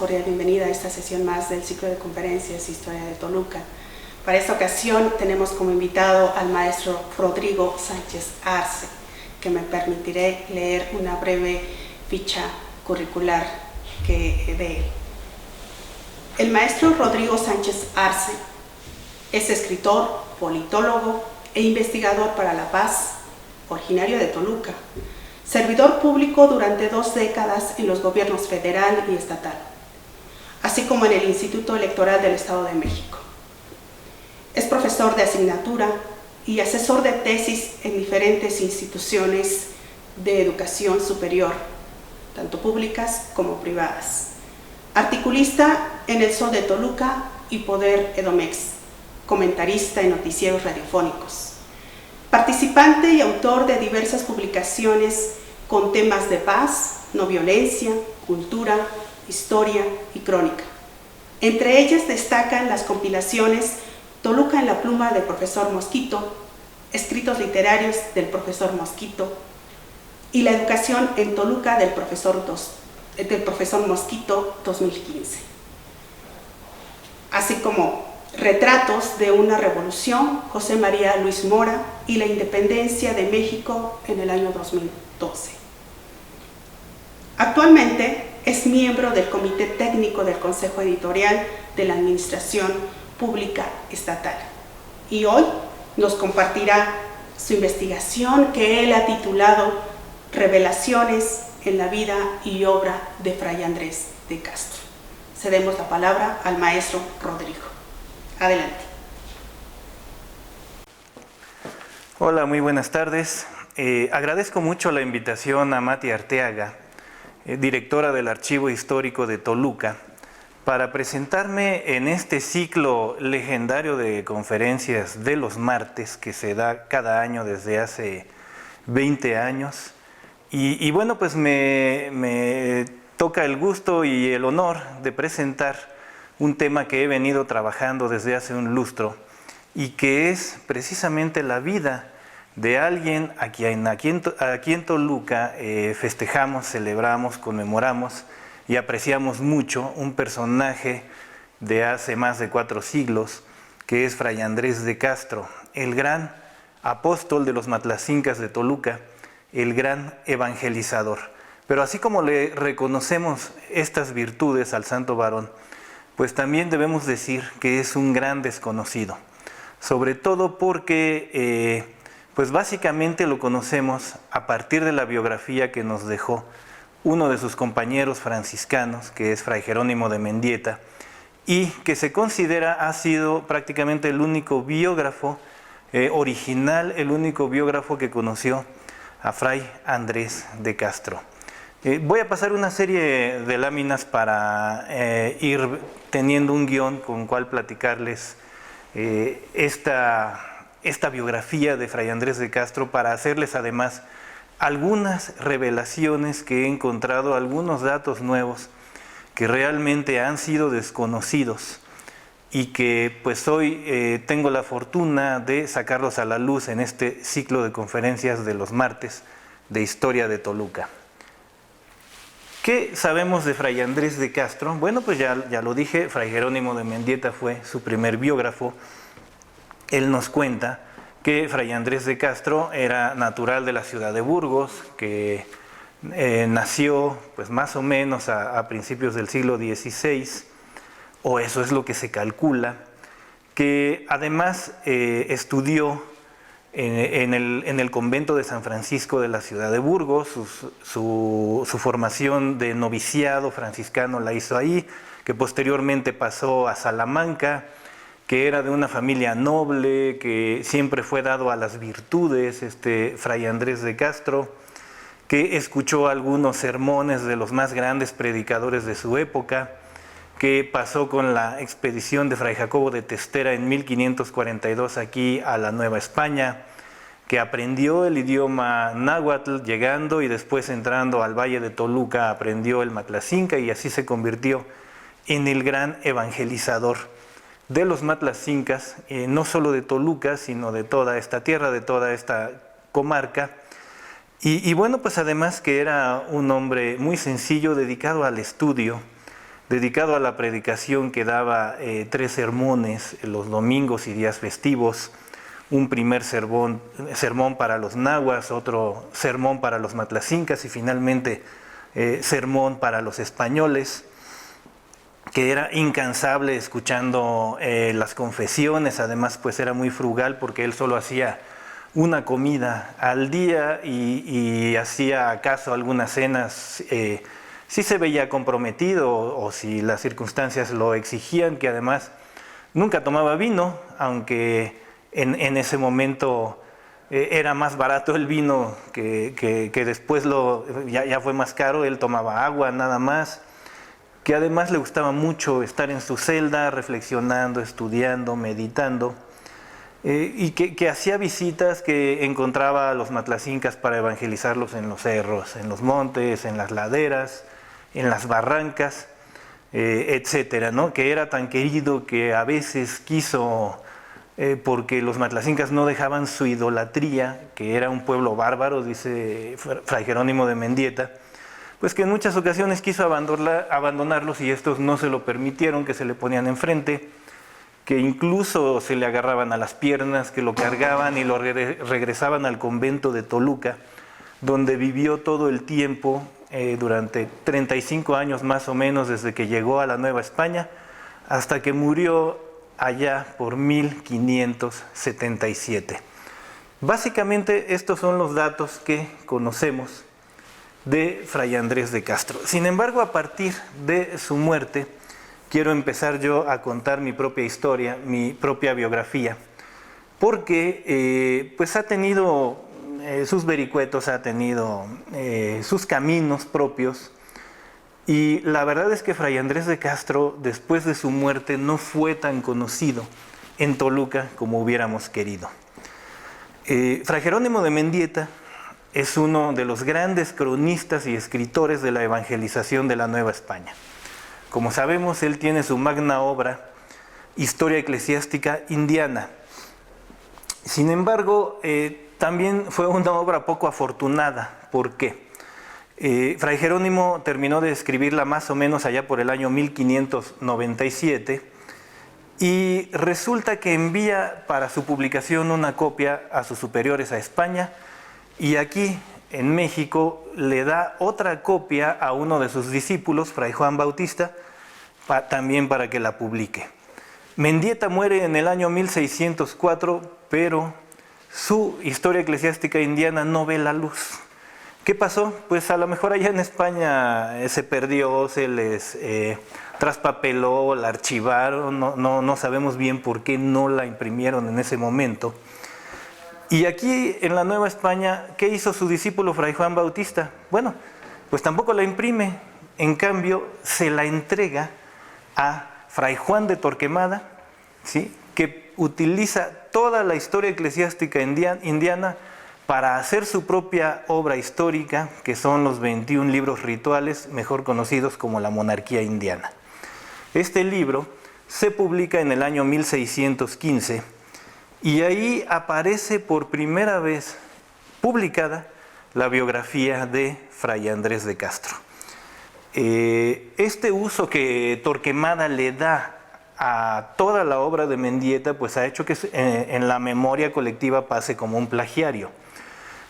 cordial bienvenida a esta sesión más del ciclo de conferencias Historia de Toluca. Para esta ocasión tenemos como invitado al maestro Rodrigo Sánchez Arce, que me permitiré leer una breve ficha curricular de él. El maestro Rodrigo Sánchez Arce es escritor, politólogo e investigador para la paz, originario de Toluca, servidor público durante 2 décadas en los gobiernos federal y estatal, así como en el Instituto Electoral del Estado de México. Es profesor de asignatura y asesor de tesis en diferentes instituciones de educación superior, tanto públicas como privadas. Articulista en El Sol de Toluca y Poder Edomex, comentarista en noticieros radiofónicos. Participante y autor de diversas publicaciones con temas de paz, no violencia, cultura, historia y crónica. Entre ellas destacan las compilaciones Toluca en la pluma del profesor Mosquito, Escritos literarios del profesor Mosquito y La educación en Toluca del profesor Mosquito 2015. Así como Retratos de una revolución, José María Luis Mora y la independencia de México en el año 2012. Actualmente es miembro del Comité Técnico del Consejo Editorial de la Administración Pública Estatal y hoy nos compartirá su investigación que él ha titulado Revelaciones en la vida y obra de Fray Andrés de Castro. Cedemos la palabra al maestro Rodrigo. Adelante. Hola, muy buenas tardes. Agradezco mucho la invitación a Mati Arteaga, directora del Archivo Histórico de Toluca, para presentarme en este ciclo legendario de conferencias de los martes que se da cada año desde hace 20 años. Y bueno, pues me toca el gusto y el honor de presentar un tema que he venido trabajando desde hace un lustro y que es precisamente la vida de alguien aquí en Toluca festejamos, celebramos, conmemoramos y apreciamos mucho, un personaje de hace más de 4 siglos, que es Fray Andrés de Castro, el gran apóstol de los matlacincas de Toluca, el gran evangelizador. Pero así como le reconocemos estas virtudes al santo varón, pues también debemos decir que es un gran desconocido, sobre todo porque pues básicamente lo conocemos a partir de la biografía que nos dejó uno de sus compañeros franciscanos, que es Fray Jerónimo de Mendieta, y que se considera ha sido prácticamente el único biógrafo original, el único biógrafo que conoció a Fray Andrés de Castro. Voy a pasar una serie de láminas para ir teniendo un guión con cual platicarles esta biografía de Fray Andrés de Castro, para hacerles además algunas revelaciones que he encontrado, algunos datos nuevos que realmente han sido desconocidos y que pues hoy tengo la fortuna de sacarlos a la luz en este ciclo de conferencias de los martes de Historia de Toluca. ¿Qué sabemos de Fray Andrés de Castro? Bueno, pues ya lo dije, Fray Jerónimo de Mendieta fue su primer biógrafo. Él nos cuenta que Fray Andrés de Castro era natural de la ciudad de Burgos, que nació pues más o menos a principios del siglo XVI, o eso es lo que se calcula, que además estudió en el convento de San Francisco de la ciudad de Burgos. Su formación de noviciado franciscano la hizo ahí, que posteriormente pasó a Salamanca, que era de una familia noble, que siempre fue dado a las virtudes, Fray Andrés de Castro, que escuchó algunos sermones de los más grandes predicadores de su época, que pasó con la expedición de Fray Jacobo de Testera en 1542 aquí a la Nueva España, que aprendió el idioma náhuatl llegando y después entrando al Valle de Toluca aprendió el matlacinca y así se convirtió en el gran evangelizador de los matlacincas, no solo de Toluca, sino de toda esta tierra, de toda esta comarca. Y bueno, pues además que era un hombre muy sencillo, dedicado al estudio, dedicado a la predicación que daba 3 sermones los domingos y días festivos, un primer sermón para los nahuas, otro sermón para los matlacincas y finalmente sermón para los españoles, que era incansable escuchando las confesiones. Además pues era muy frugal porque él solo hacía una comida al día y hacía acaso algunas cenas si se veía comprometido o si las circunstancias lo exigían, que además nunca tomaba vino, aunque en ese momento era más barato el vino que después ya fue más caro. Él tomaba agua nada más, que además le gustaba mucho estar en su celda reflexionando, estudiando, meditando, y que hacía visitas, que encontraba a los matlacincas para evangelizarlos en los cerros, en los montes, en las laderas, en las barrancas, etcétera, ¿no? Que era tan querido que a veces quiso, porque los matlacincas no dejaban su idolatría, que era un pueblo bárbaro, dice Fray Jerónimo de Mendieta, pues que en muchas ocasiones quiso abandonarlos y estos no se lo permitieron, que se le ponían enfrente, que incluso se le agarraban a las piernas, que lo cargaban y lo regresaban al convento de Toluca, donde vivió todo el tiempo, durante 35 años más o menos, desde que llegó a la Nueva España hasta que murió allá por 1577. Básicamente estos son los datos que conocemos de Fray Andrés de Castro. Sin embargo, a partir de su muerte, quiero empezar yo a contar mi propia historia, mi propia biografía, porque pues ha tenido sus vericuetos, ha tenido sus caminos propios, y la verdad es que Fray Andrés de Castro, después de su muerte, no fue tan conocido en Toluca como hubiéramos querido. Fray Jerónimo de Mendieta es uno de los grandes cronistas y escritores de la evangelización de la Nueva España. Como sabemos, él tiene su magna obra, Historia Eclesiástica Indiana. Sin embargo, también fue una obra poco afortunada. ¿Por qué? Fray Jerónimo terminó de escribirla más o menos allá por el año 1597 y resulta que envía para su publicación una copia a sus superiores a España, y aquí en México le da otra copia a uno de sus discípulos, Fray Juan Bautista, también para que la publique. Mendieta muere en el año 1604, pero su Historia Eclesiástica Indiana no ve la luz. ¿Qué pasó? Pues a lo mejor allá en España se perdió, se les traspapeló, la archivaron, no sabemos bien por qué no la imprimieron en ese momento. Y aquí en la Nueva España, ¿qué hizo su discípulo Fray Juan Bautista? Bueno, pues tampoco la imprime, en cambio se la entrega a Fray Juan de Torquemada, ¿sí?, que utiliza toda la Historia Eclesiástica Indiana para hacer su propia obra histórica, que son los 21 libros rituales, mejor conocidos como la Monarquía Indiana. Este libro se publica en el año 1615 y ahí aparece por primera vez publicada la biografía de Fray Andrés de Castro. Este uso que Torquemada le da a toda la obra de Mendieta, pues ha hecho que en la memoria colectiva pase como un plagiario.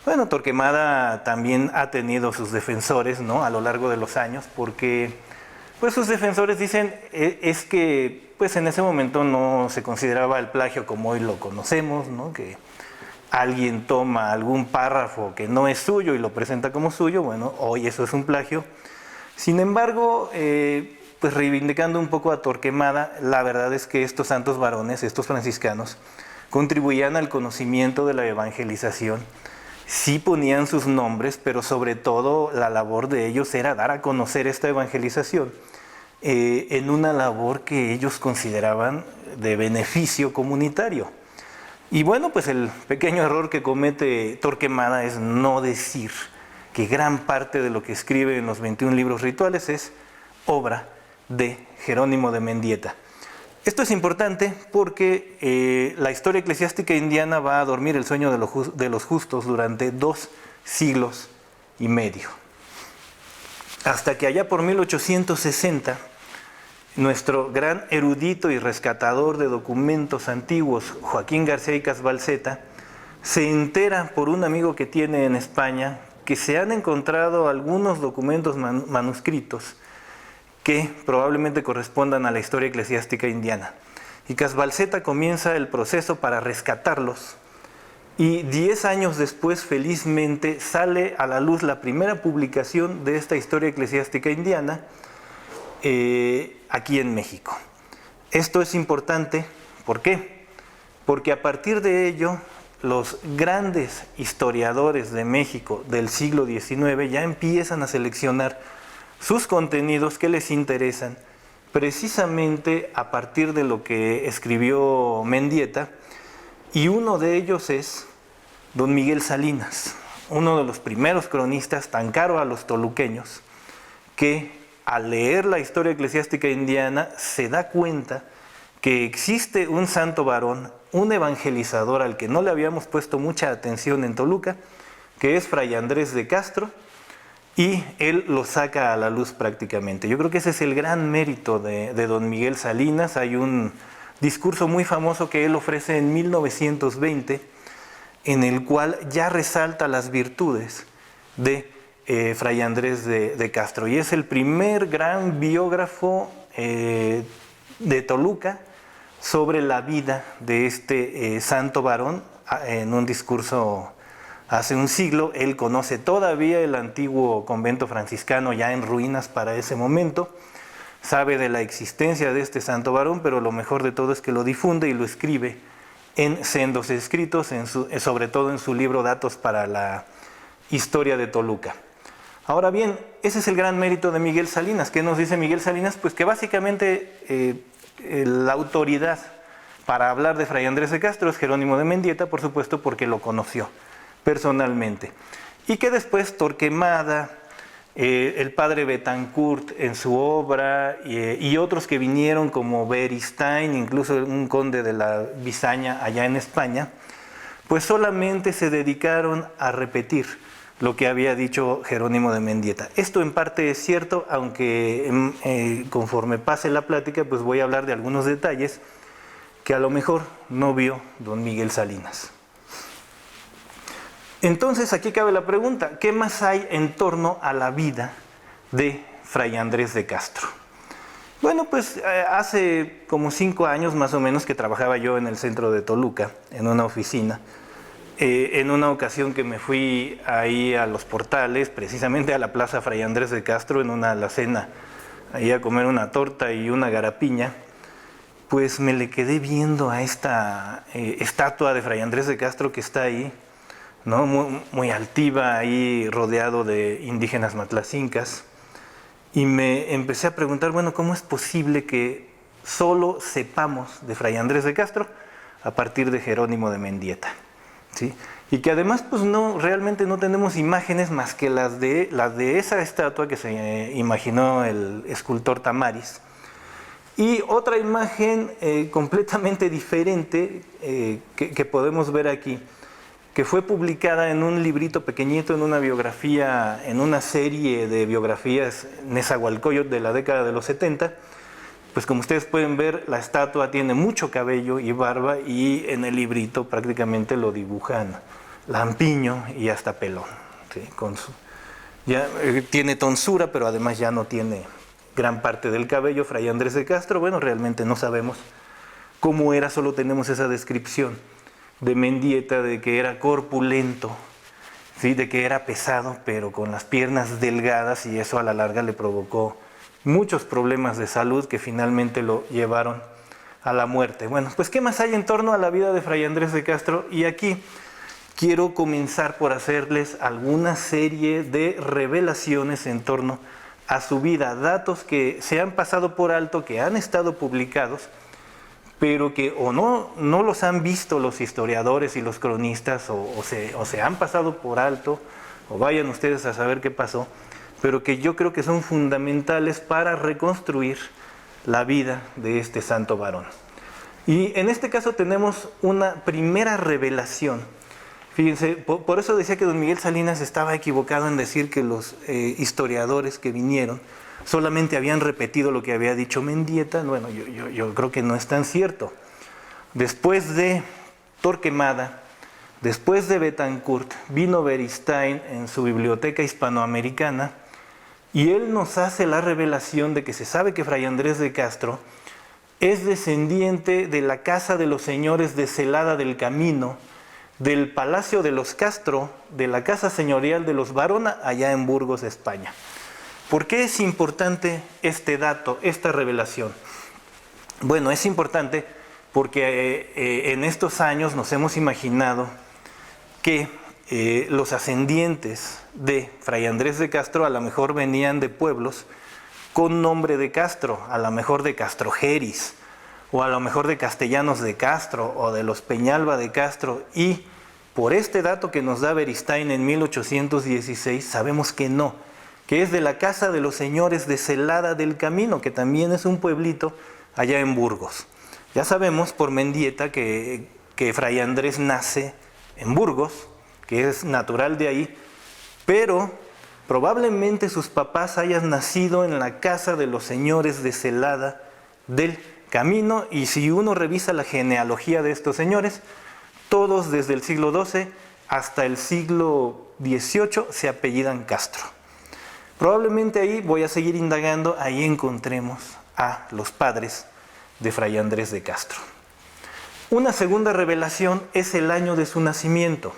Bueno, Torquemada también ha tenido sus defensores, ¿no?, a lo largo de los años, porque pues sus defensores dicen es que pues en ese momento no se consideraba el plagio como hoy lo conocemos, ¿no?, que alguien toma algún párrafo que no es suyo y lo presenta como suyo. Bueno, hoy eso es un plagio. Sin embargo, pues reivindicando un poco a Torquemada, la verdad es que estos santos varones, estos franciscanos, contribuían al conocimiento de la evangelización. Sí ponían sus nombres, pero sobre todo la labor de ellos era dar a conocer esta evangelización en una labor que ellos consideraban de beneficio comunitario. Y bueno, pues el pequeño error que comete Torquemada es no decir que gran parte de lo que escribe en los 21 libros rituales es obra de Jerónimo de Mendieta. Esto es importante porque la Historia Eclesiástica Indiana va a dormir el sueño de los justos durante 2 siglos y medio. Hasta que allá por 1860 nuestro gran erudito y rescatador de documentos antiguos, Joaquín García y Casbalceta, se entera por un amigo que tiene en España que se han encontrado algunos documentos manuscritos que probablemente correspondan a la historia eclesiástica indiana. Y Casbalceta comienza el proceso para rescatarlos, y 10 años después, felizmente, sale a la luz la primera publicación de esta historia eclesiástica indiana aquí en México. Esto es importante, ¿por qué? Porque a partir de ello, los grandes historiadores de México del siglo XIX ya empiezan a seleccionar sus contenidos que les interesan, precisamente a partir de lo que escribió Mendieta, y uno de ellos es don Miguel Salinas, uno de los primeros cronistas tan caro a los toluqueños, que al leer la historia eclesiástica indiana se da cuenta que existe un santo varón, un evangelizador al que no le habíamos puesto mucha atención en Toluca, que es Fray Andrés de Castro, y él lo saca a la luz prácticamente. Yo creo que ese es el gran mérito de don Miguel Salinas. Hay un discurso muy famoso que él ofrece en 1920, en el cual ya resalta las virtudes de Fray Andrés de Castro, y es el primer gran biógrafo de Toluca sobre la vida de este santo varón. En un discurso hace un siglo, él conoce todavía el antiguo convento franciscano ya en ruinas para ese momento, sabe de la existencia de este santo varón, pero lo mejor de todo es que lo difunde y lo escribe en sendos escritos, sobre todo en su libro Datos para la Historia de Toluca. Ahora bien, ese es el gran mérito de Miguel Salinas. ¿Qué nos dice Miguel Salinas? Pues que básicamente la autoridad para hablar de Fray Andrés de Castro es Jerónimo de Mendieta, por supuesto, porque lo conoció personalmente. Y que después Torquemada, el padre Betancourt en su obra, y otros que vinieron como Beristain, incluso un conde de la Bisaña allá en España, pues solamente se dedicaron a repetir lo que había dicho Jerónimo de Mendieta. Esto en parte es cierto, aunque conforme pase la plática, pues voy a hablar de algunos detalles que a lo mejor no vio don Miguel Salinas. Entonces aquí cabe la pregunta, ¿qué más hay en torno a la vida de Fray Andrés de Castro? Bueno, pues hace como 5 años más o menos que trabajaba yo en el centro de Toluca, en una oficina. En una ocasión que me fui ahí a Los Portales, precisamente a la Plaza Fray Andrés de Castro, en una alacena, ahí a comer una torta y una garapiña, pues me le quedé viendo a esta estatua de Fray Andrés de Castro que está ahí, ¿no? Muy altiva, ahí rodeado de indígenas matlacincas, y me empecé a preguntar, bueno, ¿cómo es posible que solo sepamos de Fray Andrés de Castro a partir de Jerónimo de Mendieta? ¿Sí? Y que además pues realmente no tenemos imágenes más que las de esa estatua que se imaginó el escultor Tamaris, y otra imagen completamente diferente que podemos ver aquí, que fue publicada en un librito pequeñito, en una biografía, en una serie de biografías Nezahualcóyotl de la década de los 70. Pues como ustedes pueden ver, la estatua tiene mucho cabello y barba, y en el librito prácticamente lo dibujan lampiño y hasta pelón, ¿sí? Tiene tonsura, pero además ya no tiene gran parte del cabello. Fray Andrés de Castro, bueno, realmente no sabemos cómo era, solo tenemos esa descripción de Mendieta de que era corpulento, ¿sí? De que era pesado, pero con las piernas delgadas, y eso a la larga le provocó muchos problemas de salud que finalmente lo llevaron a la muerte. Bueno, pues ¿qué más hay en torno a la vida de Fray Andrés de Castro? Y aquí quiero comenzar por hacerles alguna serie de revelaciones en torno a su vida, datos que se han pasado por alto, que han estado publicados, pero que o no los han visto los historiadores y los cronistas, o se han pasado por alto, o vayan ustedes a saber qué pasó, pero que yo creo que son fundamentales para reconstruir la vida de este santo varón. Y en este caso tenemos una primera revelación. Fíjense, por eso decía que don Miguel Salinas estaba equivocado en decir que los historiadores que vinieron solamente habían repetido lo que había dicho Mendieta. Bueno, yo creo que no es tan cierto. Después de Torquemada, después de Betancourt, vino Beristain en su Biblioteca Hispanoamericana y él nos hace la revelación de que se sabe que Fray Andrés de Castro es descendiente de la casa de los señores de Celada del Camino, del Palacio de los Castro, de la casa señorial de los Barona, allá en Burgos, España. ¿Por qué es importante este dato, esta revelación? Bueno, es importante porque en estos años nos hemos imaginado que los ascendientes de Fray Andrés de Castro a lo mejor venían de pueblos con nombre de Castro, a lo mejor de Castrojeris, o a lo mejor de Castellanos de Castro, o de los Peñalba de Castro, y por este dato que nos da Beristain en 1816, sabemos que no, que es de la casa de los señores de Celada del Camino, que también es un pueblito allá en Burgos. Ya sabemos por Mendieta que Fray Andrés nace en Burgos, que es natural de ahí, pero probablemente sus papás hayan nacido en la casa de los señores de Celada del Camino, y si uno revisa la genealogía de estos señores, todos desde el siglo XII hasta el siglo XVIII se apellidan Castro. Probablemente ahí, voy a seguir indagando, ahí encontremos a los padres de Fray Andrés de Castro. Una segunda revelación es el año de su nacimiento.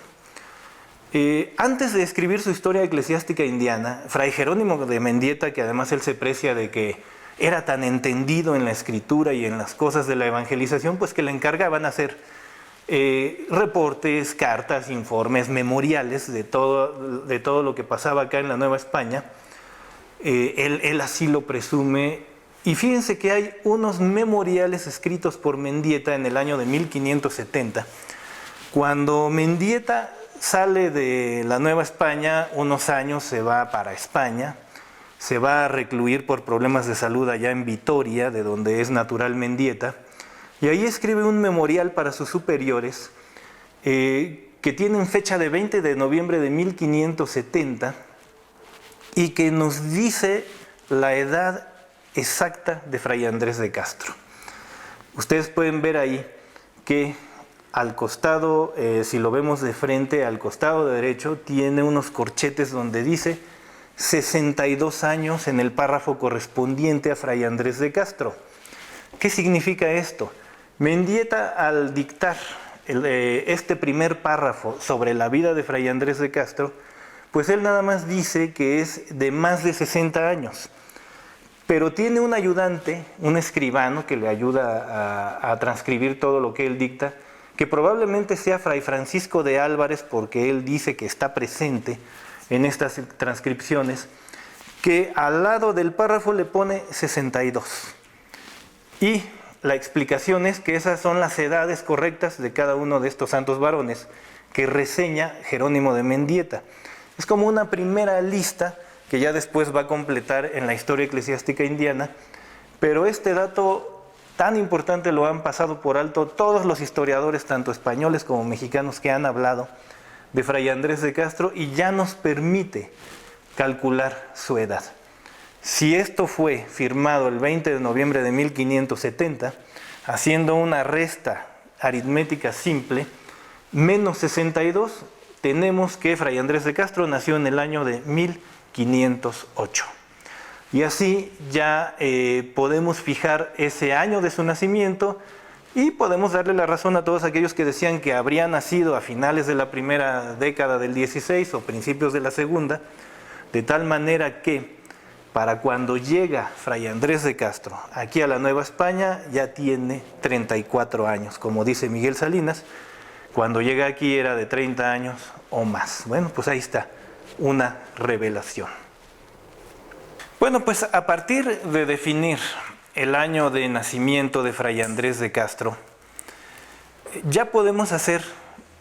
Antes de escribir su historia eclesiástica indiana, Fray Jerónimo de Mendieta, que además él se precia de que era tan entendido en la escritura y en las cosas de la evangelización, pues que le encargaban hacer reportes, cartas, informes, memoriales de todo lo que pasaba acá en la Nueva España. Él así lo presume, y fíjense que hay unos memoriales escritos por Mendieta en el año de 1570, cuando Mendieta sale de la Nueva España, unos años se va para España, se va a recluir por problemas de salud allá en Vitoria, de donde es natural Mendieta, y ahí escribe un memorial para sus superiores que tienen fecha de 20 de noviembre de 1570 y que nos dice la edad exacta de Fray Andrés de Castro. Ustedes pueden ver ahí que al costado, si lo vemos de frente, al costado derecho, tiene unos corchetes donde dice 62 años en el párrafo correspondiente a Fray Andrés de Castro. ¿Qué significa esto? Mendieta, al dictar este primer párrafo sobre la vida de Fray Andrés de Castro, pues él nada más dice que es de más de 60 años. Pero tiene un ayudante, un escribano, que le ayuda a transcribir todo lo que él dicta, que probablemente sea Fray Francisco de Álvarez, porque él dice que está presente en estas transcripciones, que al lado del párrafo le pone 62. Y la explicación es que esas son las edades correctas de cada uno de estos santos varones que reseña Jerónimo de Mendieta. Es como una primera lista que ya después va a completar en la historia eclesiástica indiana, pero este dato tan importante lo han pasado por alto todos los historiadores, tanto españoles como mexicanos, que han hablado de Fray Andrés de Castro, y ya nos permite calcular su edad. Si esto fue firmado el 20 de noviembre de 1570, haciendo una resta aritmética simple, menos 62, tenemos que Fray Andrés de Castro nació en el año de 1508. Y así ya podemos fijar ese año de su nacimiento y podemos darle la razón a todos aquellos que decían que habría nacido a finales de la primera década del 16 o principios de la segunda, de tal manera que para cuando llega Fray Andrés de Castro aquí a la Nueva España ya tiene 34 años, como dice Miguel Salinas, cuando llega aquí era de 30 años o más. Bueno, pues ahí está, una revelación. Bueno, pues a partir de definir el año de nacimiento de Fray Andrés de Castro, ya podemos hacer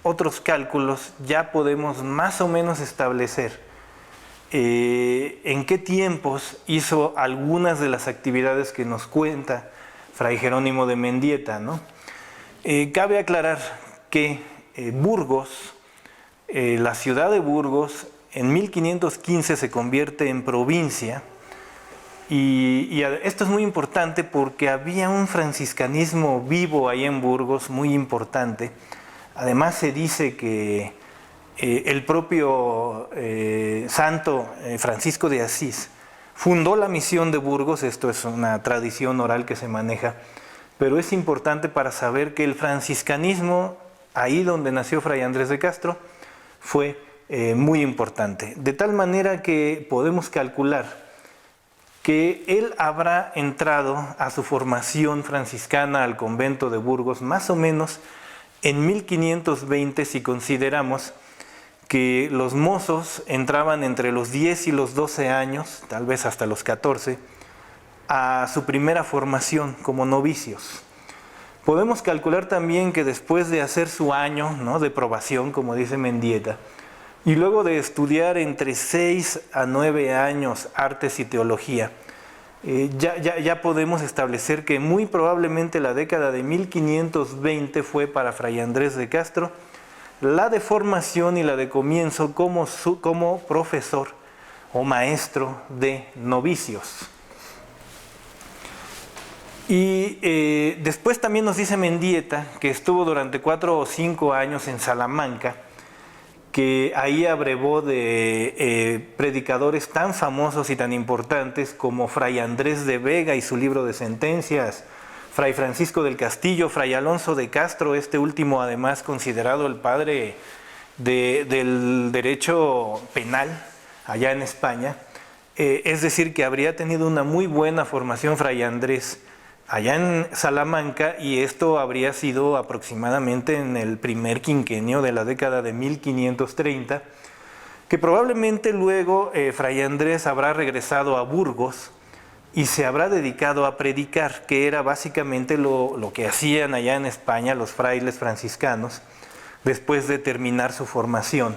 otros cálculos, ya podemos más o menos establecer en qué tiempos hizo algunas de las actividades que nos cuenta Fray Jerónimo de Mendieta, ¿no? Cabe aclarar que Burgos, la ciudad de Burgos, en 1515 se convierte en provincia, Esto es muy importante porque había un franciscanismo vivo ahí en Burgos, muy importante. Además se dice que el propio santo Francisco de Asís fundó la misión de Burgos. Esto es una tradición oral que se maneja, pero es importante para saber que el franciscanismo, ahí donde nació Fray Andrés de Castro, fue muy importante. De tal manera que podemos calcular que él habrá entrado a su formación franciscana al convento de Burgos más o menos en 1520, si consideramos que los mozos entraban entre los 10 y los 12 años, tal vez hasta los 14, a su primera formación como novicios. Podemos calcular también que después de hacer su año, ¿no?, de probación, como dice Mendieta, y luego de estudiar entre 6 a 9 años artes y teología, ya podemos establecer que muy probablemente la década de 1520 fue para Fray Andrés de Castro la de formación y la de comienzo como profesor o maestro de novicios. Y después también nos dice Mendieta que estuvo durante 4 o 5 años en Salamanca, que ahí abrevó de predicadores tan famosos y tan importantes como Fray Andrés de Vega y su libro de sentencias, Fray Francisco del Castillo, Fray Alonso de Castro, este último además considerado el padre del derecho penal allá en España. Es decir, que habría tenido una muy buena formación Fray Andrés allá en Salamanca, y esto habría sido aproximadamente en el primer quinquenio de la década de 1530, que probablemente luego Fray Andrés habrá regresado a Burgos y se habrá dedicado a predicar, que era básicamente lo que hacían allá en España los frailes franciscanos después de terminar su formación,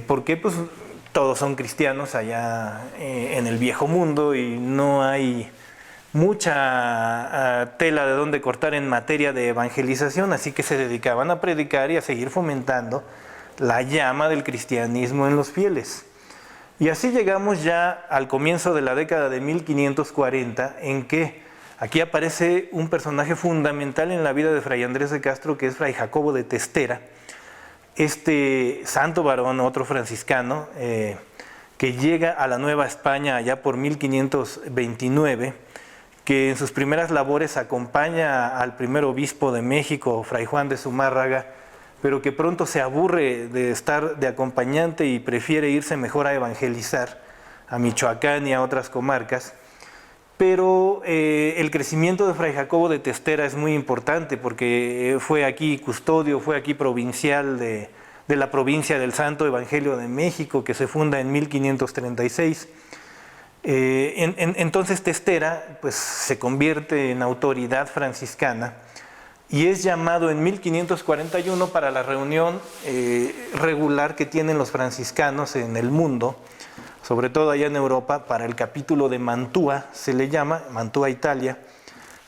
porque pues todos son cristianos allá en el viejo mundo y no hay mucha tela de donde cortar en materia de evangelización, así que se dedicaban a predicar y a seguir fomentando la llama del cristianismo en los fieles. Y así llegamos ya al comienzo de la década de 1540, en que aquí aparece un personaje fundamental en la vida de Fray Andrés de Castro, que es Fray Jacobo de Testera, este santo varón, otro franciscano, que llega a la Nueva España allá por 1529, que en sus primeras labores acompaña al primer obispo de México, Fray Juan de Zumárraga, pero que pronto se aburre de estar de acompañante y prefiere irse mejor a evangelizar a Michoacán y a otras comarcas. Pero el crecimiento de Fray Jacobo de Testera es muy importante porque fue aquí custodio, fue aquí provincial de la provincia del Santo Evangelio de México, que se funda en 1536. Entonces Testera pues, se convierte en autoridad franciscana y es llamado en 1541 para la reunión regular que tienen los franciscanos en el mundo, sobre todo allá en Europa, para el capítulo de Mantua, se le llama, Mantua, Italia.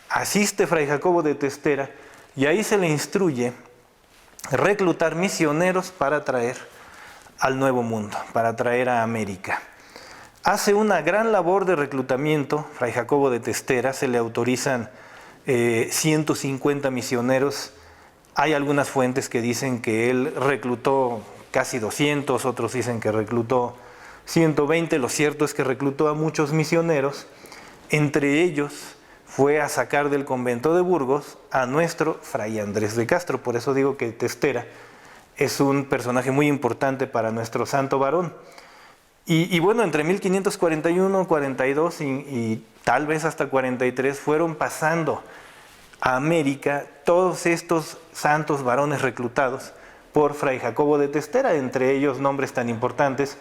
Asiste Fray Jacobo de Testera y ahí se le instruye reclutar misioneros para traer al Nuevo Mundo, para traer a América. Hace una gran labor de reclutamiento, Fray Jacobo de Testera, se le autorizan 150 misioneros. Hay algunas fuentes que dicen que él reclutó casi 200, otros dicen que reclutó 120. Lo cierto es que reclutó a muchos misioneros. Entre ellos fue a sacar del convento de Burgos a nuestro Fray Andrés de Castro. Por eso digo que Testera es un personaje muy importante para nuestro santo varón. Y bueno, entre 1541, 42 y tal vez hasta 43 fueron pasando a América todos estos santos varones reclutados por Fray Jacobo de Testera, entre ellos nombres tan importantes,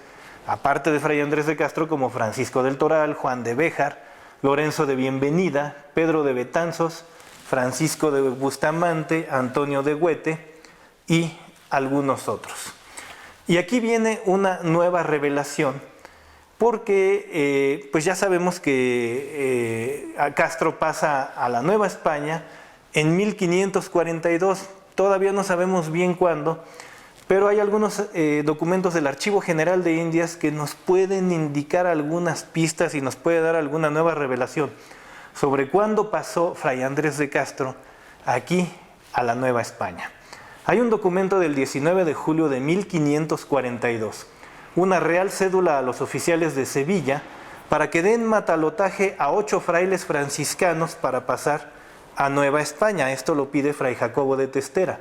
aparte de Fray Andrés de Castro, como Francisco del Toral, Juan de Béjar, Lorenzo de Bienvenida, Pedro de Betanzos, Francisco de Bustamante, Antonio de Huete y algunos otros. Y aquí viene una nueva revelación, porque pues ya sabemos que Castro pasa a la Nueva España en 1542, todavía no sabemos bien cuándo, pero hay algunos documentos del Archivo General de Indias que nos pueden indicar algunas pistas y nos puede dar alguna nueva revelación sobre cuándo pasó Fray Andrés de Castro aquí a la Nueva España. Hay un documento del 19 de julio de 1542, una real cédula a los oficiales de Sevilla para que den matalotaje a 8 frailes franciscanos para pasar a Nueva España. Esto lo pide Fray Jacobo de Testera.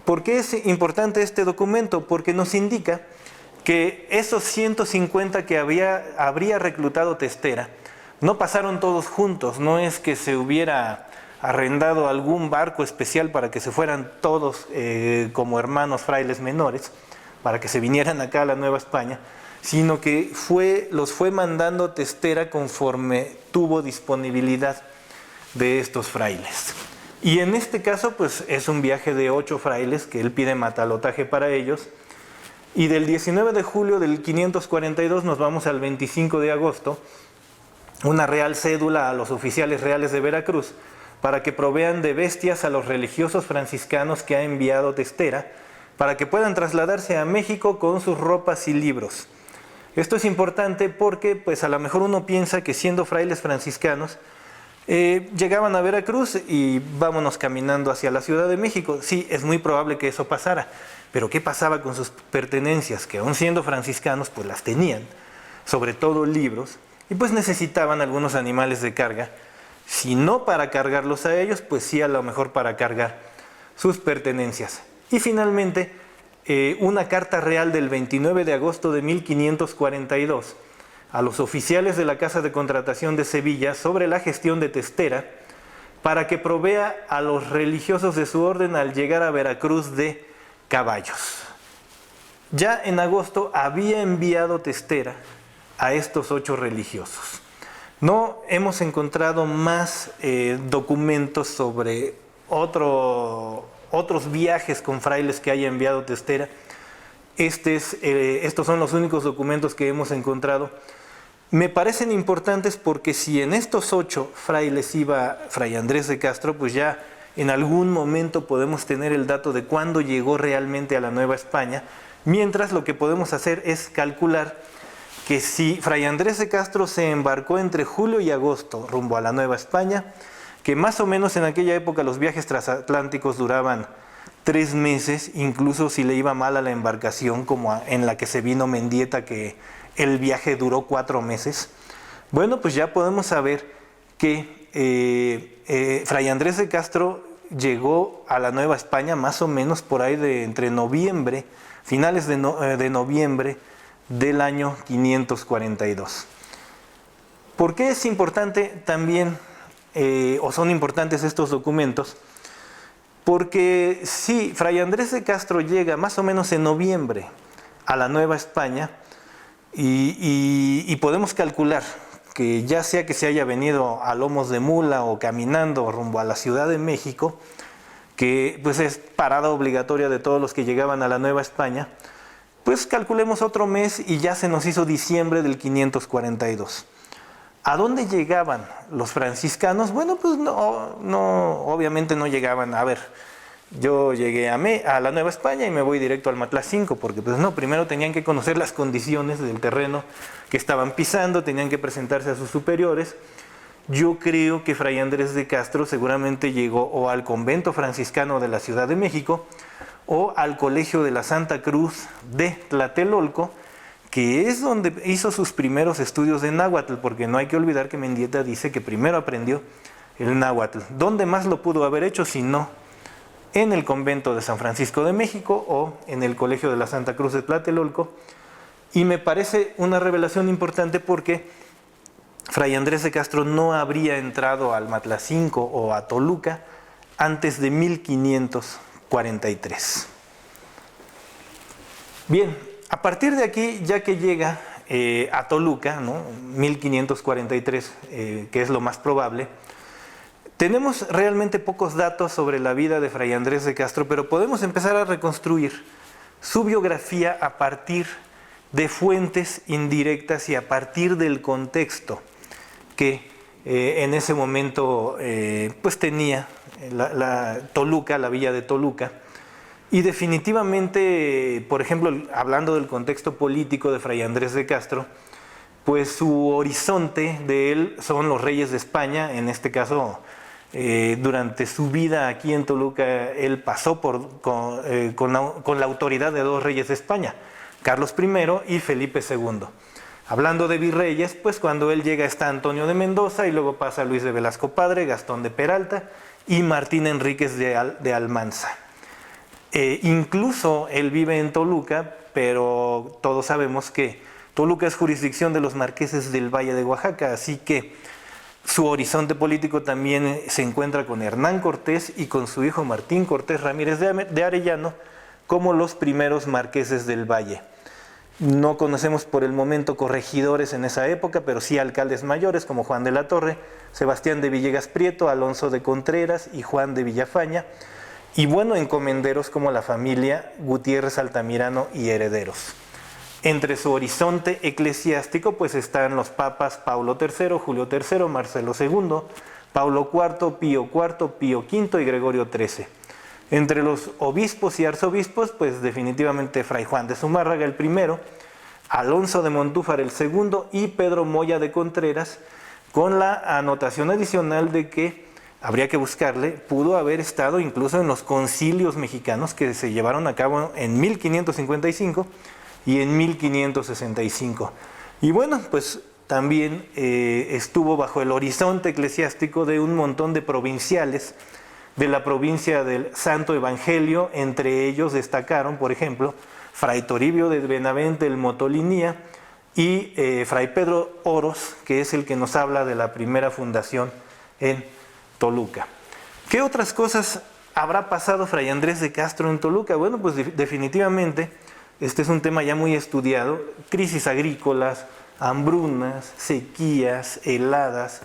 ¿Por qué es importante este documento? Porque nos indica que esos 150 que habría reclutado Testera no pasaron todos juntos, no es que se hubiera arrendado algún barco especial para que se fueran todos como hermanos frailes menores, para que se vinieran acá a la Nueva España, sino que los fue mandando Testera conforme tuvo disponibilidad de estos frailes. Y en este caso, pues es un viaje de 8 frailes que él pide matalotaje para ellos. Y del 19 de julio del 542 nos vamos al 25 de agosto, una real cédula a los oficiales reales de Veracruz para que provean de bestias a los religiosos franciscanos que ha enviado Testera para que puedan trasladarse a México con sus ropas y libros. Esto es importante porque pues a lo mejor uno piensa que siendo frailes franciscanos llegaban a Veracruz y vámonos caminando hacia la Ciudad de México. Sí, es muy probable que eso pasara, pero ¿qué pasaba con sus pertenencias? Que aún siendo franciscanos, pues las tenían, sobre todo libros, y pues necesitaban algunos animales de carga, si no para cargarlos a ellos, pues sí a lo mejor para cargar sus pertenencias. Y finalmente, una carta real del 29 de agosto de 1542, a los oficiales de la Casa de Contratación de Sevilla sobre la gestión de Testera para que provea a los religiosos de su orden al llegar a Veracruz de caballos. Ya en agosto había enviado Testera a estos 8 religiosos. No hemos encontrado más documentos sobre otros viajes con frailes que haya enviado Testera. Estos son los únicos documentos que hemos encontrado. Me parecen importantes porque si en estos 8 frailes iba Fray Andrés de Castro, pues ya en algún momento podemos tener el dato de cuándo llegó realmente a la Nueva España, mientras lo que podemos hacer es calcular que si Fray Andrés de Castro se embarcó entre julio y agosto rumbo a la Nueva España, que más o menos en aquella época los viajes transatlánticos duraban 3 meses, incluso si le iba mal a la embarcación, como en la que se vino Mendieta, que el viaje duró 4 meses. Bueno, pues ya podemos saber que Fray Andrés de Castro llegó a la Nueva España más o menos por ahí entre noviembre, finales de noviembre del año 542. ¿Por qué es importante también, o son importantes estos documentos? Porque si Fray Andrés de Castro llega más o menos en noviembre a la Nueva España, y podemos calcular que ya sea que se haya venido a lomos de mula o caminando rumbo a la Ciudad de México, que pues es parada obligatoria de todos los que llegaban a la Nueva España, pues calculemos otro mes y ya se nos hizo diciembre del 542. ¿A dónde llegaban los franciscanos? Bueno, pues obviamente no llegaban. A ver, yo llegué a la Nueva España y me voy directo al Matlacinco, porque pues no, primero tenían que conocer las condiciones del terreno que estaban pisando, tenían que presentarse a sus superiores. Yo creo que Fray Andrés de Castro seguramente llegó o al convento franciscano de la Ciudad de México o al Colegio de la Santa Cruz de Tlatelolco, que es donde hizo sus primeros estudios de náhuatl, porque no hay que olvidar que Mendieta dice que primero aprendió el náhuatl. ¿Dónde más lo pudo haber hecho si no en el convento de San Francisco de México o en el Colegio de la Santa Cruz de Tlatelolco? Y me parece una revelación importante porque Fray Andrés de Castro no habría entrado al Matlacinco o a Toluca antes de 1543. Bien, a partir de aquí, ya que llega a Toluca, ¿no? 1543, que es lo más probable, tenemos realmente pocos datos sobre la vida de Fray Andrés de Castro, pero podemos empezar a reconstruir su biografía a partir de fuentes indirectas y a partir del contexto que en ese momento pues tenía Toluca, la villa de Toluca. Y definitivamente, por ejemplo, hablando del contexto político de Fray Andrés de Castro, pues su horizonte de él son los reyes de España. En este caso, durante su vida aquí en Toluca, él pasó con la autoridad de dos reyes de España, Carlos I y Felipe II. Hablando de virreyes, pues cuando él llega está Antonio de Mendoza y luego pasa Luis de Velasco Padre, Gastón de Peralta y Martín Enríquez de Almanza. Incluso él vive en Toluca, pero todos sabemos que Toluca es jurisdicción de los marqueses del Valle de Oaxaca, así que su horizonte político también se encuentra con Hernán Cortés y con su hijo Martín Cortés Ramírez de Arellano como los primeros marqueses del Valle. No conocemos por el momento corregidores en esa época, pero sí alcaldes mayores como Juan de la Torre, Sebastián de Villegas Prieto, Alonso de Contreras y Juan de Villafaña, y bueno, encomenderos como la familia Gutiérrez Altamirano y herederos. Entre su horizonte eclesiástico pues están los papas Paulo III, Julio III, Marcelo II, Paulo IV, Pío IV, Pío V y Gregorio XIII. Entre los obispos y arzobispos pues definitivamente Fray Juan de Zumárraga el primero, Alonso de Montúfar el segundo y Pedro Moya de Contreras, con la anotación adicional de que habría que buscarle, pudo haber estado incluso en los concilios mexicanos que se llevaron a cabo en 1555 y en 1565. Y bueno, pues también estuvo bajo el horizonte eclesiástico de un montón de provinciales de la provincia del Santo Evangelio. Entre ellos destacaron, por ejemplo, Fray Toribio de Benavente el Motolinía y Fray Pedro Oros, que es el que nos habla de la primera fundación en Toluca. ¿Qué otras cosas habrá pasado Fray Andrés de Castro en Toluca? Bueno, pues definitivamente este es un tema ya muy estudiado: crisis agrícolas, hambrunas, sequías, heladas,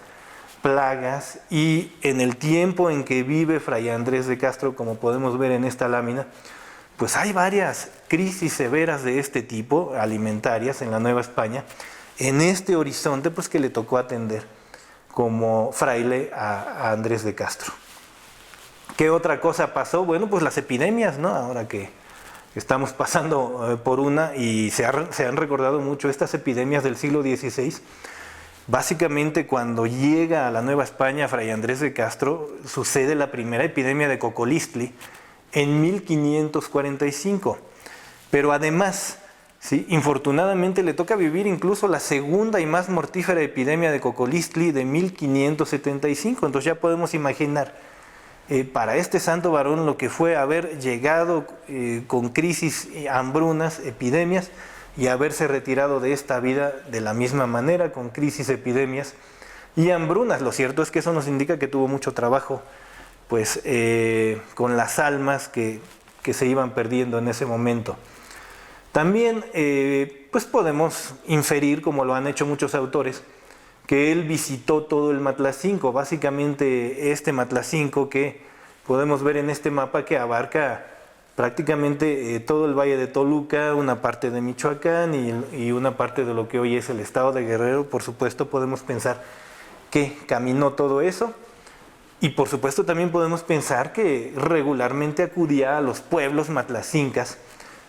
plagas, y en el tiempo en que vive Fray Andrés de Castro, como podemos ver en esta lámina, pues hay varias crisis severas de este tipo, alimentarias, en la Nueva España, en este horizonte pues que le tocó atender como fraile a Andrés de Castro. ¿Qué otra cosa pasó? Bueno, pues las epidemias, ¿no? Ahora que estamos pasando por una, y se han recordado mucho estas epidemias del siglo XVI. Básicamente, cuando llega a la Nueva España Fray Andrés de Castro, sucede la primera epidemia de Cocolistli en 1545. Pero además, ¿sí?, infortunadamente le toca vivir incluso la segunda y más mortífera epidemia de Cocolistli de 1575. Entonces ya podemos imaginar para este santo varón lo que fue haber llegado con crisis, hambrunas, epidemias, y haberse retirado de esta vida de la misma manera, con crisis, epidemias y hambrunas. Lo cierto es que eso nos indica que tuvo mucho trabajo pues con las almas que se iban perdiendo en ese momento. También pues podemos inferir, como lo han hecho muchos autores, que él visitó todo el Matlacinco. Básicamente este Matlacinco que podemos ver en este mapa, que abarca prácticamente todo el Valle de Toluca, una parte de Michoacán y una parte de lo que hoy es el estado de Guerrero. Por supuesto podemos pensar que caminó todo eso, y por supuesto también podemos pensar que regularmente acudía a los pueblos matlacincas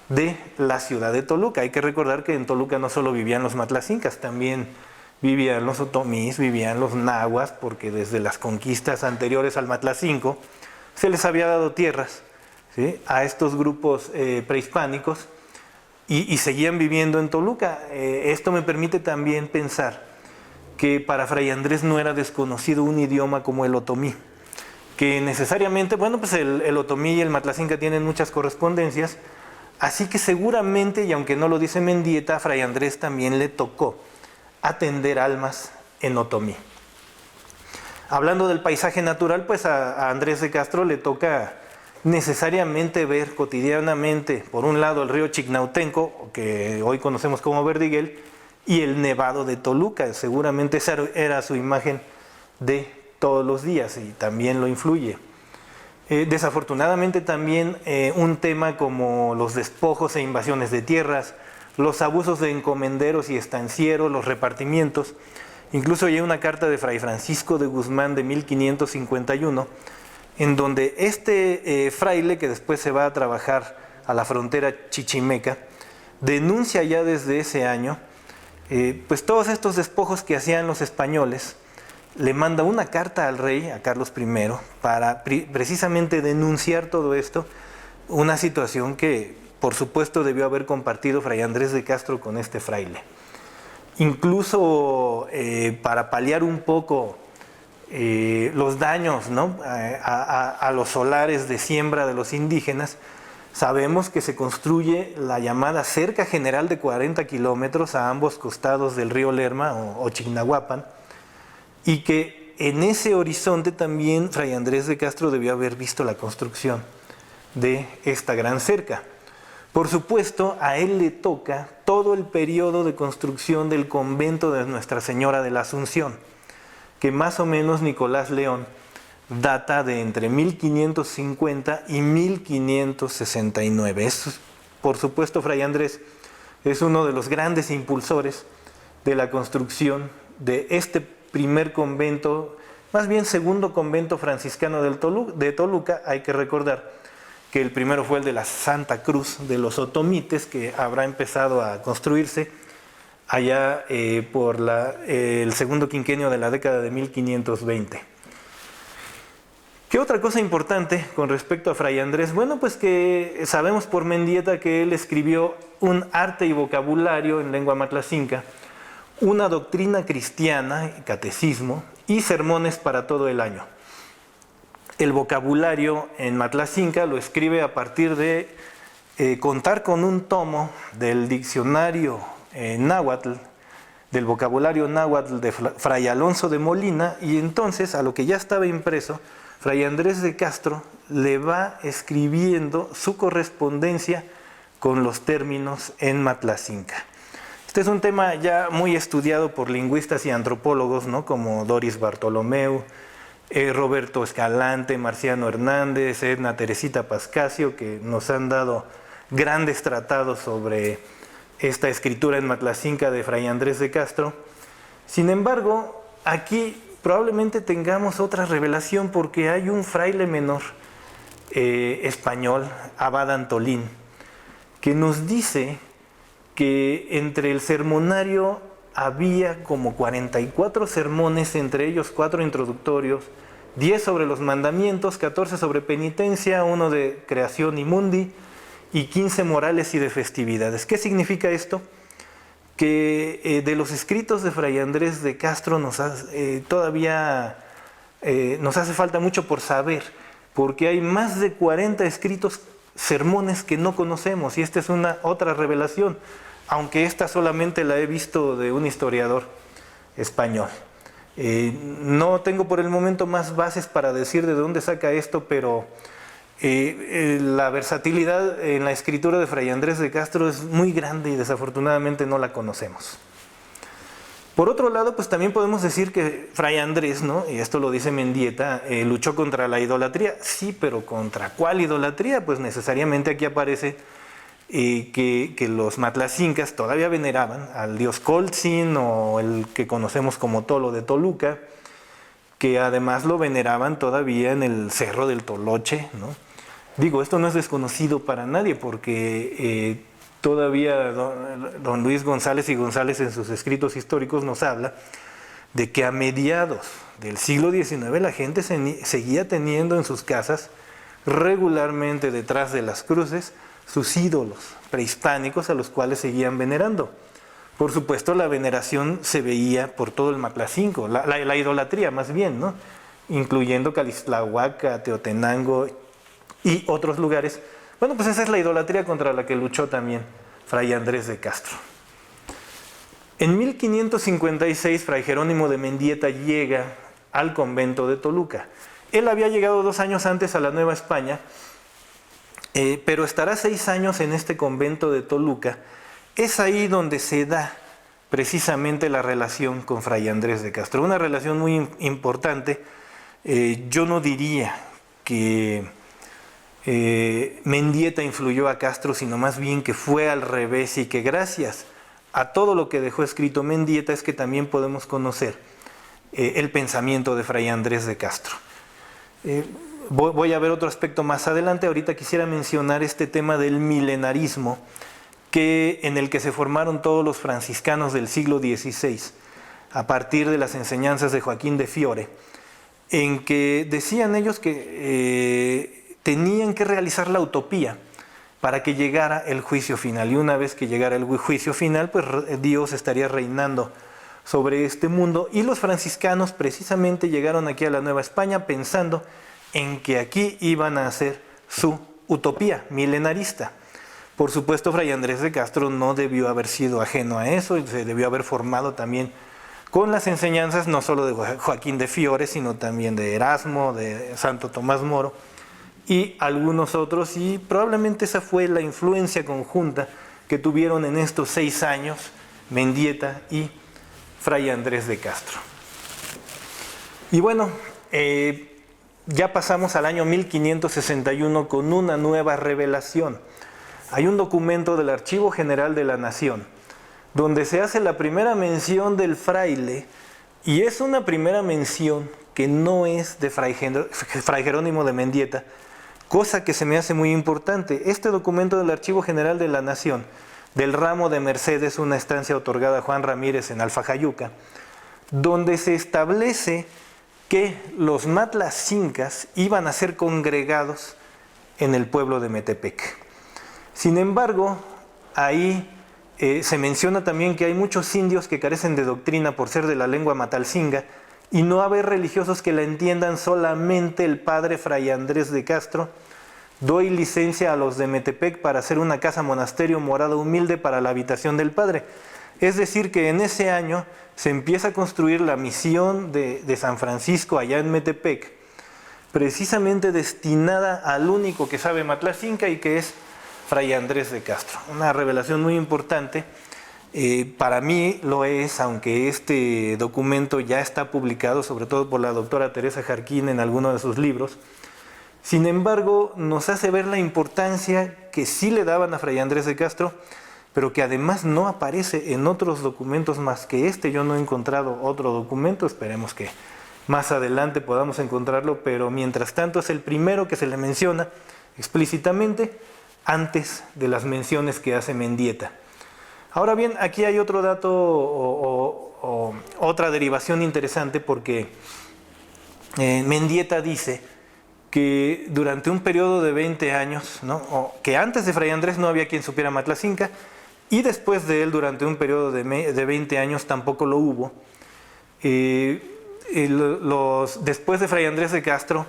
de la ciudad de Toluca. Hay que recordar que en Toluca no solo vivían los matlacincas, también vivían los otomís, vivían los nahuas, porque desde las conquistas anteriores al Matlacinco se les había dado tierras, ¿sí?, a estos grupos prehispánicos, y seguían viviendo en Toluca. Esto me permite también pensar que para Fray Andrés no era desconocido un idioma como el otomí, que necesariamente, bueno, pues el otomí y el matlacinca tienen muchas correspondencias, así que seguramente, y aunque no lo dice Mendieta, a Fray Andrés también le tocó atender almas en otomí. Hablando del paisaje natural, pues a Andrés de Castro le toca necesariamente ver cotidianamente, por un lado, el río Chignautenco, que hoy conocemos como Verdiguel, y el Nevado de Toluca. Seguramente esa era su imagen de todos los días y también lo influye. Desafortunadamente también un tema como los despojos e invasiones de tierras, los abusos de encomenderos y estancieros, los repartimientos. Incluso hay una carta de Fray Francisco de Guzmán de 1551 en donde este fraile, que después se va a trabajar a la frontera chichimeca, denuncia ya desde ese año pues todos estos despojos que hacían los españoles. Le manda una carta al rey, a Carlos I, para precisamente denunciar todo esto, una situación que por supuesto debió haber compartido Fray Andrés de Castro con este fraile. Incluso para paliar un poco los daños, ¿no?, a los solares de siembra de los indígenas, sabemos que se construye la llamada Cerca General de 40 kilómetros a ambos costados del río Lerma o Chignahuapan, y que en ese horizonte también Fray Andrés de Castro debió haber visto la construcción de esta gran cerca. Por supuesto, a él le toca todo el periodo de construcción del convento de Nuestra Señora de la Asunción, que más o menos Nicolás León data de entre 1550 y 1569. Por supuesto, Fray Andrés es uno de los grandes impulsores de la construcción de este primer convento, más bien segundo convento franciscano de Toluca. Hay que recordar que el primero fue el de la Santa Cruz de los Otomites, que habrá empezado a construirse allá por el segundo quinquenio de la década de 1520. ¿Qué otra cosa importante con respecto a Fray Andrés? Bueno, pues que sabemos por Mendieta que él escribió un arte y vocabulario en lengua matlacinca, una doctrina cristiana, catecismo y sermones para todo el año. El vocabulario en matlacinca lo escribe a partir de contar con un tomo del diccionario náhuatl, del vocabulario náhuatl de Fray Alonso de Molina, y entonces a lo que ya estaba impreso, Fray Andrés de Castro le va escribiendo su correspondencia con los términos en matlacinca. Este es un tema ya muy estudiado por lingüistas y antropólogos, ¿no?, como Doris Bartolomeu, Roberto Escalante, Marciano Hernández, Edna Teresita Pascasio, que nos han dado grandes tratados sobre esta escritura en matlacinca de Fray Andrés de Castro. Sin embargo, aquí probablemente tengamos otra revelación, porque hay un fraile menor español, Abad Antolín, que nos dice que entre el sermonario había como 44 sermones, entre ellos 4 introductorios, 10 sobre los mandamientos, 14 sobre penitencia, 1 de creación y mundi, y 15 morales y de festividades. ¿Qué significa esto? Que de los escritos de Fray Andrés de Castro todavía nos hace falta mucho por saber, porque hay más de 40 escritos, sermones que no conocemos, y esta es otra revelación, aunque esta solamente la he visto de un historiador español. No tengo por el momento más bases para decir de dónde saca esto, pero la versatilidad en la escritura de Fray Andrés de Castro es muy grande y desafortunadamente no la conocemos. Por otro lado, pues también podemos decir que Fray Andrés, ¿no?, y esto lo dice Mendieta, luchó contra la idolatría. Sí, pero ¿contra cuál idolatría? Pues necesariamente aquí aparece que los matlacincas todavía veneraban al dios Coltzin, o el que conocemos como Tolo de Toluca, que además lo veneraban todavía en el Cerro del Toloche, ¿no? Digo, esto no es desconocido para nadie, porque todavía don Luis González y González en sus escritos históricos nos habla de que a mediados del siglo XIX la gente seguía teniendo en sus casas regularmente detrás de las cruces sus ídolos prehispánicos a los cuales seguían venerando. Por supuesto, la veneración se veía por todo el Matlacinco, la idolatría más bien, ¿no?, incluyendo Calixtlahuaca, Teotenango y otros lugares. Bueno, pues esa es la idolatría contra la que luchó también Fray Andrés de Castro. En 1556, Fray Jerónimo de Mendieta llega al convento de Toluca. Él había llegado 2 años antes a la Nueva España, pero estará 6 años en este convento de Toluca. Es ahí donde se da precisamente la relación con Fray Andrés de Castro, una relación muy importante. Yo no diría que Mendieta influyó a Castro, sino más bien que fue al revés, y que gracias a todo lo que dejó escrito Mendieta es que también podemos conocer el pensamiento de Fray Andrés de Castro. voy a ver otro aspecto más adelante. Ahorita quisiera mencionar este tema del milenarismo, en el que se formaron todos los franciscanos del siglo XVI, a partir de las enseñanzas de Joaquín de Fiore, en que decían ellos que tenían que realizar la utopía para que llegara el juicio final. Y una vez que llegara el juicio final, pues Dios estaría reinando sobre este mundo. Y los franciscanos precisamente llegaron aquí a la Nueva España pensando en que aquí iban a hacer su utopía milenarista. Por supuesto, Fray Andrés de Castro no debió haber sido ajeno a eso, se debió haber formado también con las enseñanzas no solo de Joaquín de Fiore, sino también de Erasmo, de Santo Tomás Moro y algunos otros, y probablemente esa fue la influencia conjunta que tuvieron en estos 6 años Mendieta y Fray Andrés de Castro. Y bueno, ya pasamos al año 1561 con una nueva revelación. Hay un documento del Archivo General de la Nación donde se hace la primera mención del fraile, y es una primera mención que no es de Fray Jerónimo de Mendieta, cosa que se me hace muy importante. Este documento del Archivo General de la Nación, del ramo de Mercedes, una estancia otorgada a Juan Ramírez en Alfajayuca, donde se establece que los matlacincas iban a ser congregados en el pueblo de Metepec. Sin embargo, ahí se menciona también que hay muchos indios que carecen de doctrina por ser de la lengua matalcinga y no haber religiosos que la entiendan, solamente el padre Fray Andrés de Castro. Doy licencia a los de Metepec para hacer una casa monasterio morada humilde para la habitación del Padre. Es decir, que en ese año se empieza a construir la misión de San Francisco allá en Metepec, precisamente destinada al único que sabe matlacinca y que es Fray Andrés de Castro. Una revelación muy importante. Para mí lo es, aunque este documento ya está publicado, sobre todo por la doctora Teresa Jarquín en alguno de sus libros. Sin embargo, nos hace ver la importancia que sí le daban a Fray Andrés de Castro, pero que además no aparece en otros documentos más que este. Yo no he encontrado otro documento, esperemos que más adelante podamos encontrarlo, pero mientras tanto es el primero que se le menciona explícitamente antes de las menciones que hace Mendieta. Ahora bien, aquí hay otro dato o otra derivación interesante, porque Mendieta dice que durante un periodo de 20 años, ¿no?, o que antes de Fray Andrés no había quien supiera matlacinca, y después de él durante un periodo de 20 años tampoco lo hubo. Después de Fray Andrés de Castro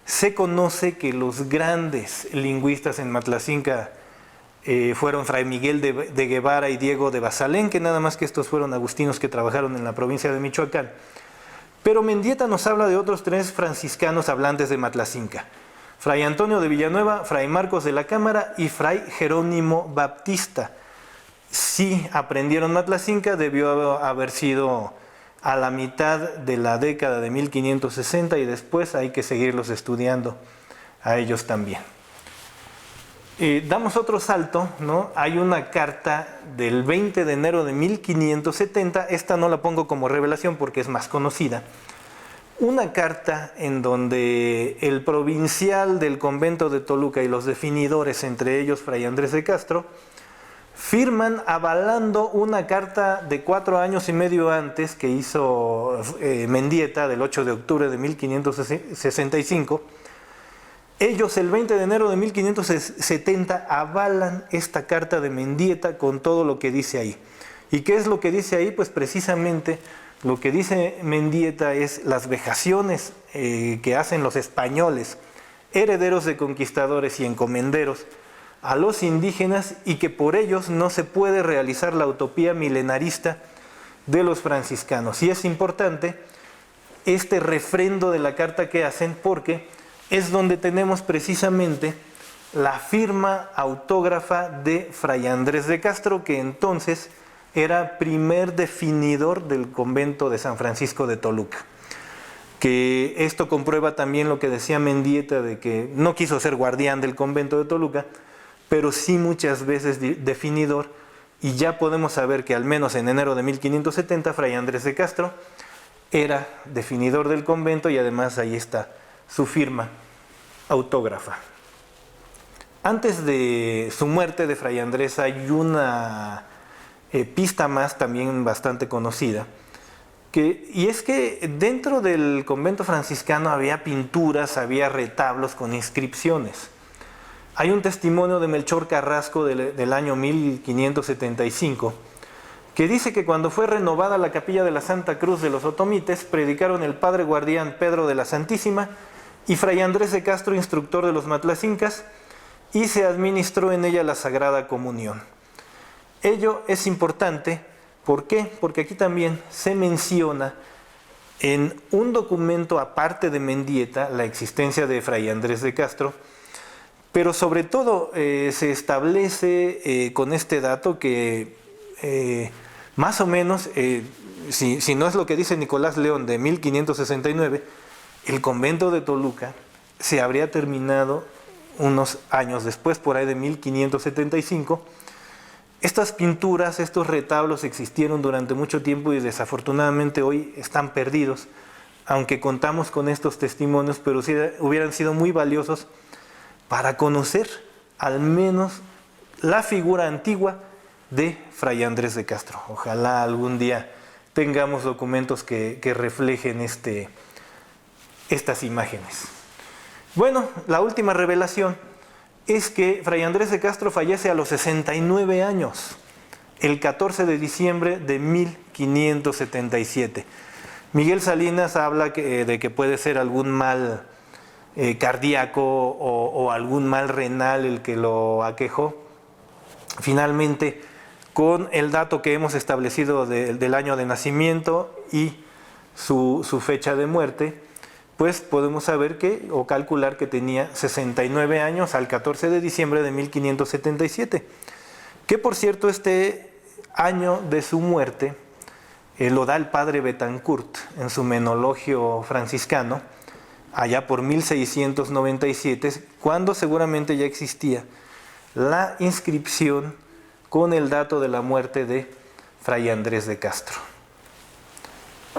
se conoce que los grandes lingüistas en matlacinca fueron Fray Miguel de Guevara y Diego de Basalén, que nada más que estos fueron agustinos que trabajaron en la provincia de Michoacán. Pero Mendieta nos habla de otros 3 franciscanos hablantes de matlacinca: Fray Antonio de Villanueva, Fray Marcos de la Cámara y Fray Jerónimo Baptista. Si aprendieron matlacinca, debió haber sido a la mitad de la década de 1560, y después hay que seguirlos estudiando a ellos también. Damos otro salto, ¿no? Hay una carta del 20 de enero de 1570, esta no la pongo como revelación porque es más conocida. Una carta en donde el provincial del convento de Toluca y los definidores, entre ellos Fray Andrés de Castro, firman avalando una carta de 4 años y medio antes que hizo Mendieta, del 8 de octubre de 1565. Ellos el 20 de enero de 1570 avalan esta carta de Mendieta con todo lo que dice ahí. ¿Y qué es lo que dice ahí? Pues precisamente lo que dice Mendieta es las vejaciones que hacen los españoles, herederos de conquistadores y encomenderos, a los indígenas, y que por ellos no se puede realizar la utopía milenarista de los franciscanos. Y es importante este refrendo de la carta que hacen, porque es donde tenemos precisamente la firma autógrafa de Fray Andrés de Castro, que entonces era primer definidor del convento de San Francisco de Toluca. Que esto comprueba también lo que decía Mendieta, de que no quiso ser guardián del convento de Toluca, pero sí muchas veces definidor, y ya podemos saber que al menos en enero de 1570 Fray Andrés de Castro era definidor del convento, y además ahí está su firma autógrafa. Antes de su muerte de Fray Andrés hay una pista más también bastante conocida, y es que dentro del convento franciscano había pinturas, había retablos con inscripciones. Hay un testimonio de Melchor Carrasco del año 1575 que dice que cuando fue renovada la capilla de la Santa Cruz de los Otomites, predicaron el padre guardián Pedro de la Santísima y Fray Andrés de Castro, instructor de los matlacincas, y se administró en ella la Sagrada Comunión. Ello es importante, ¿por qué? Porque aquí también se menciona en un documento aparte de Mendieta la existencia de Fray Andrés de Castro, pero sobre todo se establece con este dato que más o menos, si no es lo que dice Nicolás León de 1569, el convento de Toluca se habría terminado unos años después, por ahí de 1575. Estas pinturas, estos retablos existieron durante mucho tiempo y desafortunadamente hoy están perdidos, aunque contamos con estos testimonios, pero sí hubieran sido muy valiosos para conocer al menos la figura antigua de Fray Andrés de Castro. Ojalá algún día tengamos documentos que reflejen estas imágenes. Bueno, la última revelación es que Fray Andrés de Castro fallece a los 69 años, el 14 de diciembre de 1577. Miguel Salinas habla de que puede ser algún mal cardíaco o algún mal renal el que lo aquejó. Finalmente, con el dato que hemos establecido del año de nacimiento y su fecha de muerte, pues podemos saber o calcular que tenía 69 años al 14 de diciembre de 1577. Que por cierto, este año de su muerte lo da el padre Betancourt en su Menologio franciscano, allá por 1697, cuando seguramente ya existía la inscripción con el dato de la muerte de Fray Andrés de Castro.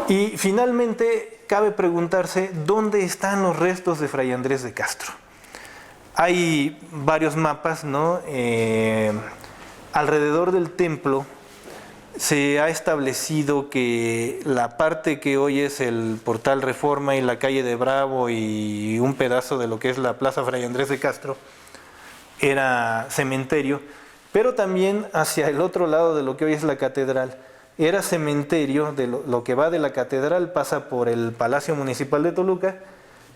Y finalmente cabe preguntarse dónde están los restos de Fray Andrés de Castro. Hay varios mapas, ¿no? Alrededor del templo se ha establecido que la parte que hoy es el Portal Reforma y la calle de Bravo y un pedazo de lo que es la Plaza Fray Andrés de Castro era cementerio, pero también hacia el otro lado de lo que hoy es la catedral era cementerio. De lo que va de la catedral pasa por el Palacio Municipal de Toluca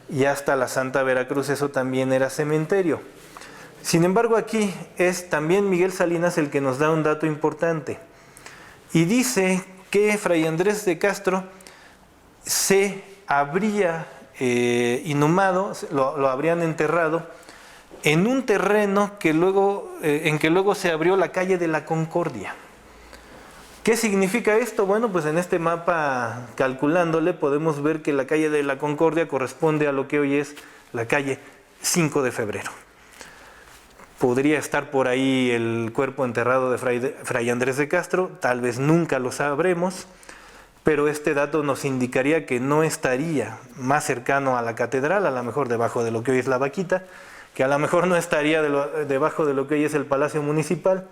y hasta la Santa Veracruz, eso también era cementerio. Sin embargo, aquí es también Miguel Salinas el que nos da un dato importante y dice que Fray Andrés de Castro se habría inhumado, lo habrían enterrado en un terreno en que luego se abrió la calle de la Concordia. ¿Qué significa esto? Bueno, pues en este mapa, calculándole, podemos ver que la calle de la Concordia corresponde a lo que hoy es la calle 5 de febrero. Podría estar por ahí el cuerpo enterrado de Fray Andrés de Castro, tal vez nunca lo sabremos, pero este dato nos indicaría que no estaría más cercano a la catedral, a lo mejor debajo de lo que hoy es la Vaquita, que a lo mejor no estaría debajo de lo que hoy es el Palacio Municipal.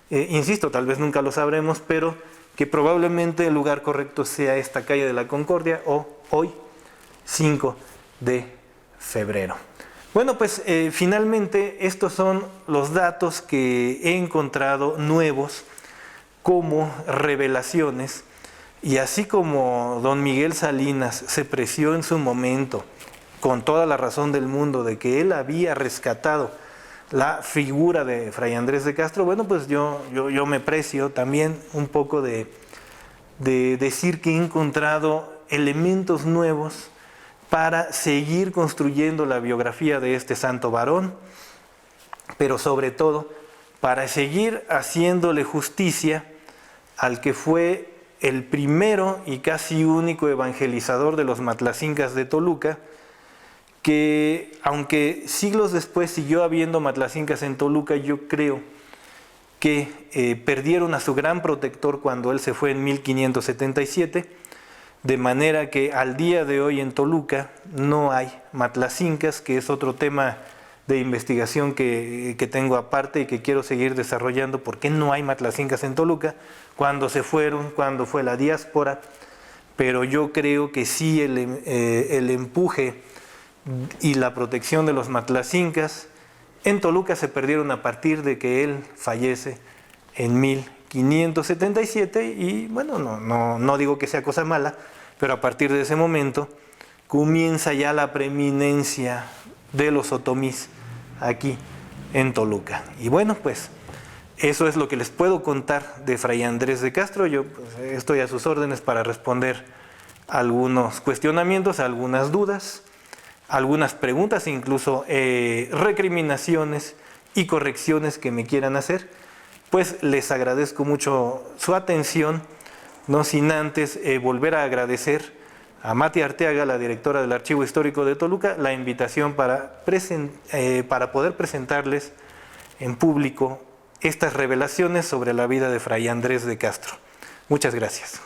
Insisto, tal vez nunca lo sabremos, pero que probablemente el lugar correcto sea esta calle de la Concordia o hoy 5 de febrero. Bueno, pues finalmente estos son los datos que he encontrado nuevos como revelaciones, y así como don Miguel Salinas se preció en su momento, con toda la razón del mundo, de que él había rescatado la figura de Fray Andrés de Castro, bueno, pues yo me precio también un poco de decir que he encontrado elementos nuevos para seguir construyendo la biografía de este santo varón, pero sobre todo para seguir haciéndole justicia al que fue el primero y casi único evangelizador de los matlacincas de Toluca, que aunque siglos después siguió habiendo matlacincas en Toluca, yo creo que perdieron a su gran protector cuando él se fue en 1577, de manera que al día de hoy en Toluca no hay matlacincas, que es otro tema de investigación que tengo aparte y que quiero seguir desarrollando. ¿Por qué no hay matlacincas en Toluca? ¿Cuándo se fueron? ¿Cuándo fue la diáspora? Pero yo creo que sí el empuje y la protección de los matlacincas en Toluca se perdieron a partir de que él fallece en 1577 y bueno, no digo que sea cosa mala, pero a partir de ese momento comienza ya la preeminencia de los otomís aquí en Toluca. Y bueno, pues eso es lo que les puedo contar de Fray Andrés de Castro. Yo pues, estoy a sus órdenes para responder algunos cuestionamientos, algunas dudas, algunas preguntas, incluso recriminaciones y correcciones que me quieran hacer. Pues les agradezco mucho su atención, no sin antes volver a agradecer a Mati Arteaga, la directora del Archivo Histórico de Toluca, la invitación para poder presentarles en público estas revelaciones sobre la vida de Fray Andrés de Castro. Muchas gracias.